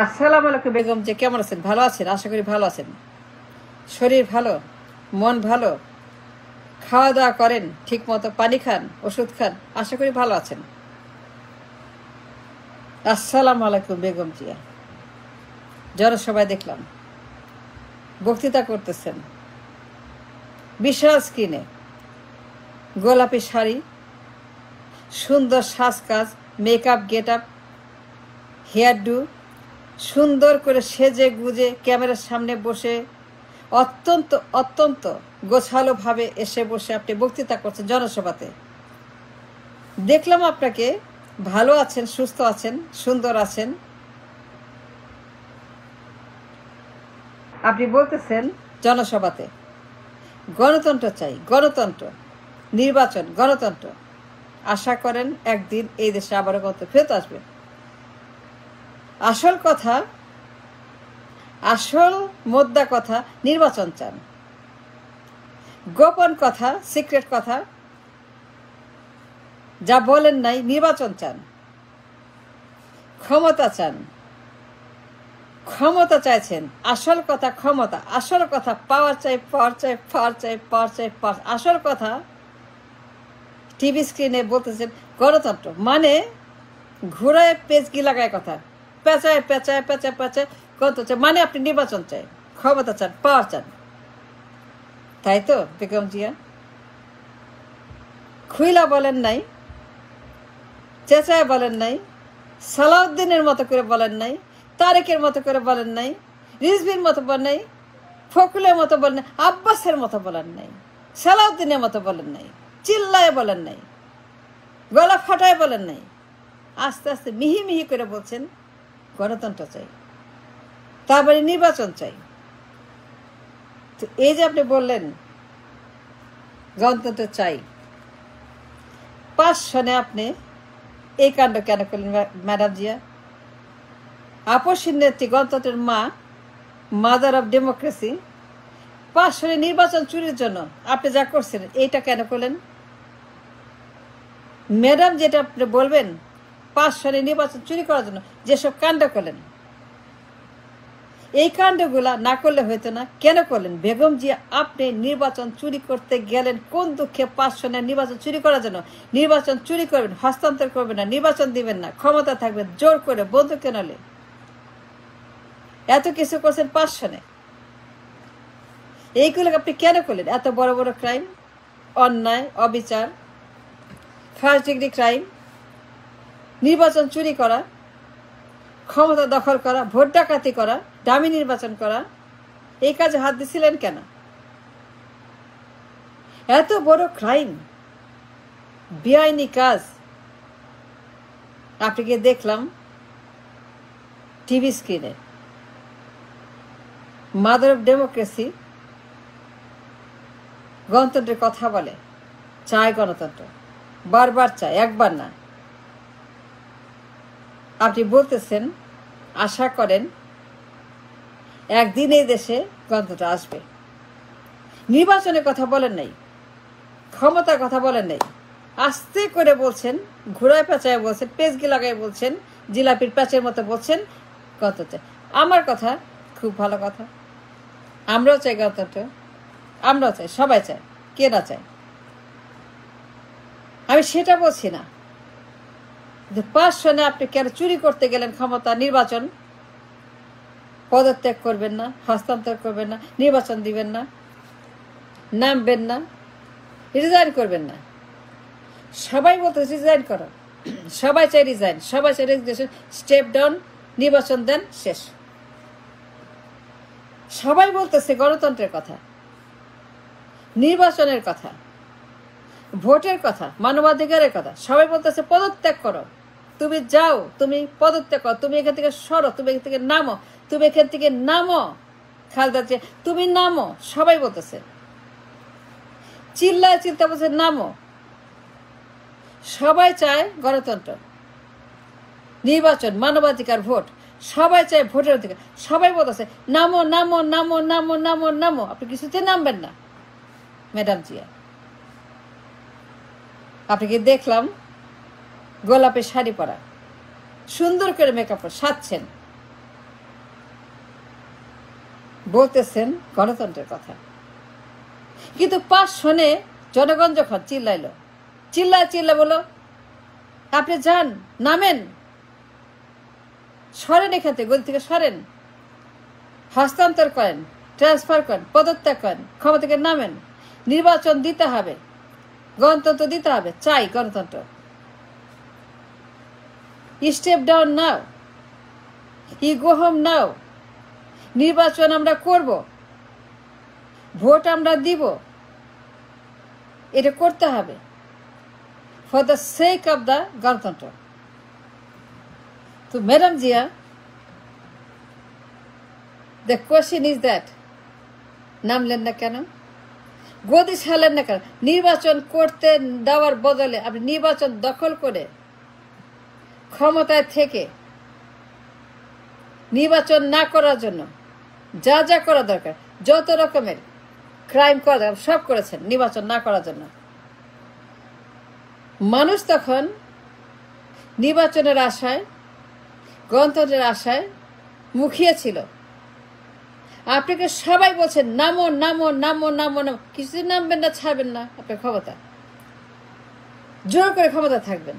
আসসালামু আলাইকুম বেগম, যে কেমন আছেন? ভালো আছেন? আশা করি ভালো আছেন। শরীর ভালো, মন ভালো, খাওয়া দাওয়া করেন ঠিক মতো, পানি খান, ওষুধ খান, আশা করি ভালো আছেন। আসসালামু আলাইকুম বেগম জিয়া, জনসভায় দেখলাম বক্তৃতা করতেছেন, বিশাল স্ক্রিনে গোলাপি শাড়ি, সুন্দর সাজকাজ, makeup, get up, hairdo, সুন্দর করে সেজে গুজে ক্যামেরার সামনে বসে অত্যন্ত অত্যন্ত গোছালোভাবে এসে বসে আপনি বক্তৃতা করছেন জনসভাতে। দেখলাম আপনাকে, ভালো আছেন, সুস্থ আছেন, সুন্দর আছেন। আপনি বলতেছেন জনসভাতে গণতন্ত্র চাই, গণতন্ত্র, নির্বাচন, গণতন্ত্র। আশা করেন একদিন এই দেশে আবারও গণতন্ত্র ফেরত আসবে। আসল কথা, আসল মোদ্দা কথা, নির্বাচন চান। গোপন কথা, সিক্রেট কথা যা বলেন নাই, নির্বাচন চান, ক্ষমতা চান, ক্ষমতা চাইছেন। আসল কথা ক্ষমতা, আসল কথা পাওয়ার চাই, পাওয়ার চাই, পাওয়ার চাই, পাওয়ার চাই, পাওয়ার। আসল কথা টিভি স্ক্রিনে বলতেছেন গণতন্ত্র মানে ঘোড়ায় পেঁচকি লাগায় কথা, পেঁচায় পেঁচায় পেঁচায় পেঁচায় গণতন্ত্র মানে আপনি নির্বাচন চাই, ক্ষমতা চান, পাওয়ার চান, তাই তো বেগম জিয়া? খুইলা বলেন নাই, চেঁচায় বলেন নাই, সালাউদ্দিনের মতো করে বলেন নাই, তারেকের মতো করে বলেন নাই, রিজভির মতো বলেন নাই, ফখরুলের মতো বলেন নাই, আব্বাসের মতো বলেন নাই, সালাউদ্দিনের মতো বলেন নাই, চিল্লায় বলেন নাই, গলা ফাটায় বলেন নাই। আস্তে আস্তে মিহি মিহি করে বলছেন গণতন্ত্র চাই, তারপরে নির্বাচন চাই। তো এই যে আপনি বললেন গণতন্ত্র চাই, 5 সনে আপনি এই কাণ্ড কেন করলেন ম্যাডাম জিয়া? আপসীর নেত্রী, গণতন্ত্রের মা, মাদার অফ ডেমোক্রেসি, 5 সনে নির্বাচন চুরির জন্য আপনি যা করছেন এইটা কেন করলেন? ম্যাডাম যেটা আপনি বলবেন 5 সনে নির্বাচন চুরি করার জন্য যেসব কাণ্ড করলেন, এই কাণ্ডগুলা না করলে হইতো না, কেন করলেন? বেগম জিয়া, আপনি নির্বাচন চুরি করতে গেলেন কোন দুঃখে? 5 সনের নির্বাচন চুরি করার জন্য। নির্বাচন চুরি করবেন, হস্তান্তর করবেন না, নির্বাচন দিবেন না, ক্ষমতা থাকবেন জোর করে বন্দুকে নলে। এত কিছু করছেন 5 সনে, এইগুলো আপনি কেন করলেন? এত বড় বড় ক্রাইম, অন্যায়, অবিচার, 1st ডিগ্রি ক্রাইম, নির্বাচন চুরি করা, ক্ষমতা দখল করা, ভোট ডাকাতি করা, দামি নির্বাচন করা, এই কাজে হাত দিছিলেন কেন? এত বড় ক্রাইম, বেআইনি কাজ আপনাকে দেখলাম টিভি স্ক্রিনে। মাদার অফ ডেমোক্রেসি গণতন্ত্রের কথা বলে, চায় গণতন্ত্র, বারবার চায়, একবার না। আপনি বলতেছেন আশা করেন একদিন এই দেশে গণতন্ত্র আসবে। নির্বাচনের কথা বলেন নাই, ক্ষমতার কথা বলেন নাই, আস্তে করে বলছেন, ঘোড়ায় পেঁচায় বলছেন, পেঁচকি লাগায় বলছেন, জিলাপির প্যাচের মতো বলছেন গণতন্ত্র। আমার কথা খুব ভালো কথা, আমরাও চাই গণতন্ত্র, আমরাও চাই, সবাই চায়, কে না চায়? আমি সেটা বলছি না। 5 সনে আপনি কেন চুরি করতে গেলেন ক্ষমতা? নির্বাচন, পদত্যাগ করবেন না, হস্তান্তর করবেন না, নির্বাচন দিবেন না, নামবেন না, রিজাইন করবেন না। সবাই বলতে রিজাইন করো, সবাই চাই রিজাইন, সবাই চাই রেজিগনেশন, স্টেপ ডাউন, নির্বাচন দেন, শেষ। সবাই বলতেছে গণতন্ত্রের কথা, নির্বাচনের কথা, ভোটের কথা, মানবাধিকারের কথা। সবাই বলতেছে পদত্যাগ করো, তুমি যাও, তুমি পদত্যাগ করো, তুমি এখান থেকে সরো, তুমি এখান থেকে নামো, তুমি এখান থেকে নামো, খালেদা জিয়া তুমি নামো। সবাই বলতেছে, চিল্লায় চিল্লা বলছে নামো। সবাই চায় গণতন্ত্র, নির্বাচন, মানবাধিকার, ভোট, সবাই চায় ভোটের অধিকার। সবাই বলতেছে নামো নামো নামো নামো নামো নামো। আপনি কিছুতে নামবেন না ম্যাডাম জিয়া। আপনাকে দেখলাম গোলাপের শাড়ি পরা, সুন্দর করে মেকআপ করে সাজছেন, বলতেছেন গণতন্ত্রের কথা, কিন্তু পাশ শোনে জনগণ যখন চিল্লা বলো আপনি যান, নামেন, সরেন, এখান থেকে গদি থেকে সরেন, হস্তান্তর করেন, ট্রান্সফার করেন, পদত্যাগ করেন, ক্ষমতা থেকে নামেন, নির্বাচন দিতে হবে, গণতন্ত্র দিতে হবে, চাই গণতন্ত্র, স্টেপ ডাউন নাও, ই গো হোম নাও, নির্বাচন আমরা করব, ভোট আমরা দিব, এটা করতে হবে for the sake of the গণতন্ত্র। তো madam Zia, the question is that, নামলেন না কেন, গদি ছাড়লেন না কেন? নির্বাচন করতে দেওয়ার বদলে আপনি নির্বাচন দখল করে ক্ষমতায় থেকে নির্বাচন না করার জন্য যা যা করা দরকার, যত রকমের ক্রাইম করা দরকার সব করেছেন নির্বাচন না করার জন্য। মানুষ তখন নির্বাচনের আশায়, গণতন্ত্রের আশায় মুখিয়েছিল। আপনাকে সবাই বলছেন নামো নামো নামো নামো নামো, কিছুদিন নামবেন না, ছাড়বেন না আপনার ক্ষমতা, জোর করে ক্ষমতা থাকবেন,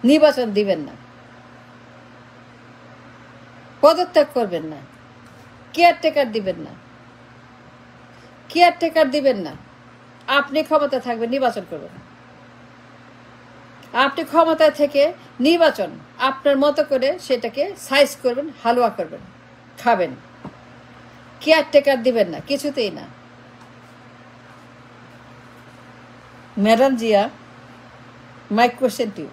নির্বাচন দিবেন না, পদত্যাগ করবেন না, কেয়ারটেকার দিবেন না, আপনি ক্ষমতা থাকবেন, নির্বাচন করবেন, আপনি ক্ষমতায় থেকে নির্বাচন আপনার মতো করে সেটাকে সাইজ করবেন, হালুয়া করবেন, খাবেন, কেয়ারটেকার দিবেন না, কিছুতেই না। Madam Zia, my question to you,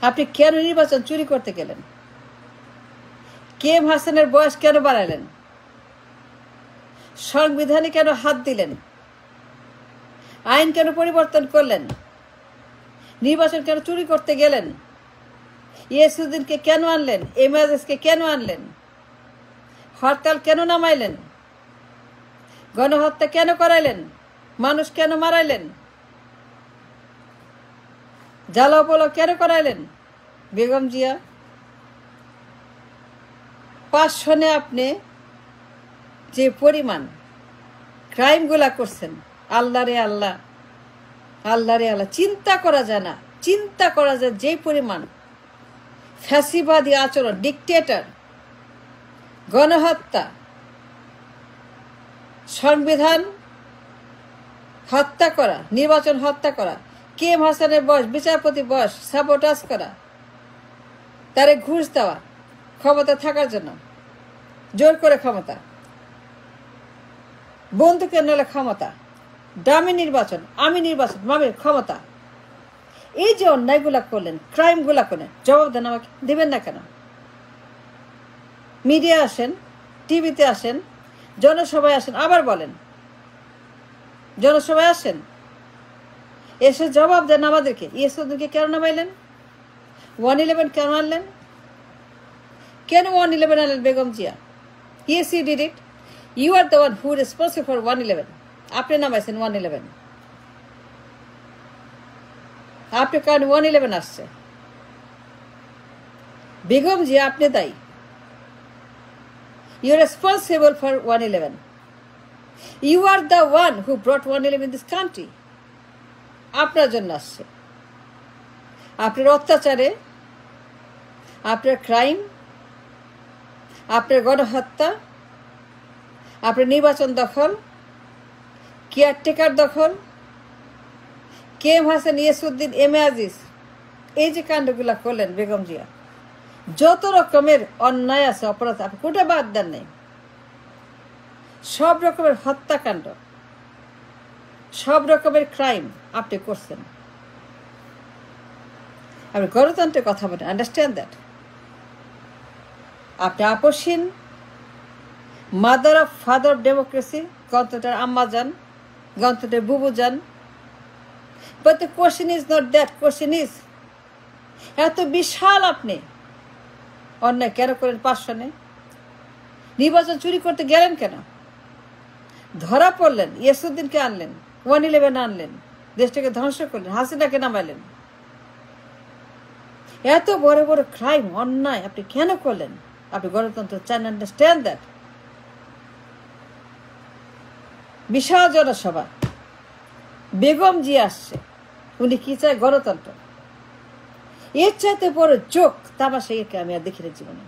আপনি কেন নির্বাচন চুরি করতে গেলেন? কেএম হাসানের বয়স কেন বাড়ালেন? সংবিধানে কেন হাত দিলেন? আইন কেন পরিবর্তন করলেন? নির্বাচন কেন চুরি করতে গেলেন? ইয়াসউদ্দিনকে কেন আনলেন? এমএআরএসকে কেন আনলেন? হরতাল কেন নামাইলেন? গণহত্যা কেন করাইলেন? মানুষ কেন মারাইলেন? জ্বালাপোড়া কেন করাইলেন? বেগম জিয়া, 5 সনে আপনি যে পরিমাণ ক্রাইমগুলা করছেন, আল্লাহ রে আল্লাহ, আল্লাহ রে আল্লাহ, চিন্তা করা যায় না, চিন্তা করা যায় যে পরিমাণ ফ্যাসিবাদী আচরণ, ডিকটেটর, গণহত্যা, সংবিধান হত্যা করা, নির্বাচন হত্যা করা, কেএম হাসানের বয়স, বিচারপতি বয়স, সাবোটাজ করা, তারে ঘুষ দেওয়া ক্ষমতা থাকার জন্য, জোর করে ক্ষমতা, বন্ধুকে নলে ক্ষমতা, দামি নির্বাচন, আমি নির্বাচন, মামির ক্ষমতা, এই যে অন্যায়গুলা করলেন, ক্রাইমগুলা করলেন, জবাব দেন আমাকে, দিবেন না কেন? মিডিয়া আসেন, টিভিতে আসেন, জনসভায় আসেন, আবার বলেন জনসভায় আসেন, এসে জবাব দেন আমাদেরকে। ইয়াসউদ্দিনকে কেন নামাইলেন? 111 কেন আনলেন? কেন 111 আনলেন Begum Zia? Yes, you did it. You are the one who is responsible for 111. আপনি নামাইছেন 111, আপনার কারণে 111 আসছে। বেগম জিয়া, আপনি দায়ী, you are responsible for 111. You are the one who brought 111 in this country. আপনার জন্য আসছে। আপনার অত্যাচারে, আপনার ক্রাইম, আপনার গণহত্যা, আপনার নির্বাচন দখল, কেয়ারটেকার দখল, কেএম হাসান, ইয়াসউদ্দিন, এমএআরএস, এই যে কাণ্ডগুলা করলেন বেগম জিয়া, যত রকমের অন্যায় আছে, অপরাধ, আপনি কোনটা বাদ দেন নেই। সব রকমের হত্যাকাণ্ড, সব রকমের ক্রাইম আপনি করছেন। আপনি গণতন্ত্রের কথা বলেন, আন্ডারস্ট্যান্ড দ্যাট। আপনি আপসহীন, mother of father of democracy, গণতন্ত্রের আম্মা যান, গণতন্ত্রের বুবু যান। But the question is not that, question is এত বিশাল আপনি অন্যায় কেন করেন? 5 সনে নির্বাচন চুরি করতে গেলেন কেন? ধরা পড়লেন, ইয়াসউদ্দিনকে আনলেন, 111 আনলেন, দেশটাকে ধ্বংস করলেন, হাসিনাকে নামাইলেন। এত বড় বড় ক্রাইম, অন্যায় আপনি কেন করলেন? আপনি গণতন্ত্র চান, আন্ডারস্ট্যান্ড দ্যাট। বিশাল জনসভা, বেগম জি আসছে, উনি কি চায়? গণতন্ত্র। এর চাইতে বড় চোখ তামাশা একে আমি আর দেখি না জীবনে।